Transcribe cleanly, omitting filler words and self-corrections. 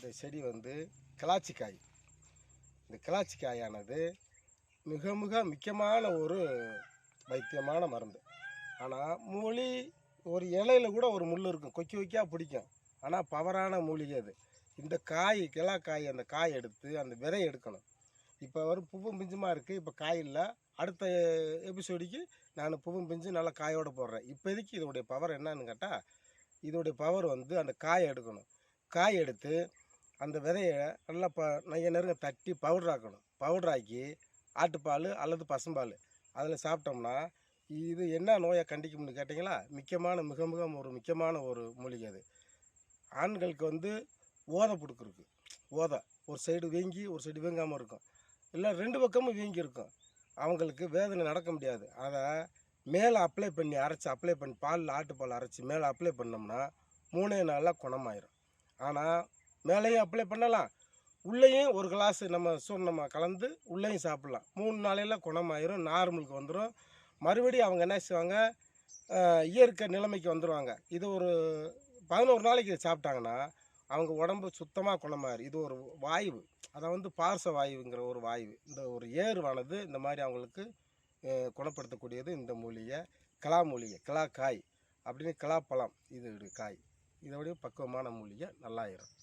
இந்த செடி வந்து கிளாச்சிக்காய். இந்த கிளாச்சிக்காயானது மிக மிக முக்கியமான ஒரு வைத்தியமான மருந்து. ஆனால் ஒரு இலையில கூட ஒரு முள் இருக்கும், கொக்கி கொக்கியாக பிடிக்கும். ஆனால் பவரான மூலிகை அது. இந்த கிளாக்காய் அந்த காய் எடுத்து அந்த விதையை எடுக்கணும். இப்போ பூவும் பிஞ்சுமா இருக்குது, இப்போ காய் இல்லை. அடுத்த எபிசோடிக்கு நான் பூவும் பிஞ்சு நல்லா காயோடு போடுறேன். இப்போதைக்கு இதோடைய பவர் என்னன்னு கேட்டால், இதோடைய பவர் வந்து அந்த காயை எடுக்கணும். காய் எடுத்து அந்த விதையை நல்லா நெய்ய நெருங்க தட்டி பவுட்ராக்கணும். பவுட்ராக்கி ஆட்டுப்பால் அல்லது பசும்பால் அதில் சாப்பிட்டோம்னா இது என்ன நோயை கண்டிக்கும்னு கேட்டிங்களா, மிக மிக ஒரு முக்கியமான ஒரு மூலிகை அது. ஆண்களுக்கு வந்து ஓதை பிடிச்சிருக்கு. ஓதை ஒரு சைடு வீங்கி ஒரு சைடு வீங்காமல் இருக்கும், இல்லை 2 பக்கமும் வீங்கி இருக்கும். அவங்களுக்கு வேதனை நடக்க முடியாது. அதை மேலே அப்ளை பண்ணி பாலில் ஆட்டுப்பால் அரைச்சி மேலே அப்ளை பண்ணோம்னா 3 நாளில் குணமாயிரும். ஆனால் மேலேயும் அப்ளை பண்ணலாம், உள்ளேயும் ஒரு கிளாஸ் நம்ம சூர்ணமாக கலந்து உள்ளேயும் சாப்பிட்லாம். 3 நாளையில் குணமாயிரும், நார்மலுக்கு வந்துடும். மறுபடியும் அவங்க என்ன செய்வாங்க, இயற்கை நிலைமைக்கு வந்துடுவாங்க. இது ஒரு 11 நாளைக்கு சாப்பிட்டாங்கன்னா அவங்க உடம்பு சுத்தமாக குணமாயிரும். இது ஒரு வாயு, அதை வந்து பார்ச வாயுங்கிற ஒரு வாயு. இந்த ஒரு ஏறுவானது இந்த மாதிரி அவங்களுக்கு குணப்படுத்தக்கூடியது இந்த மூலிகை. மூலிகை கிளாக்காய் அப்படின்னு, கிளாப்பழம் இது காய். இதோடைய பக்குவமான மூலிகை நல்லாயிரும்.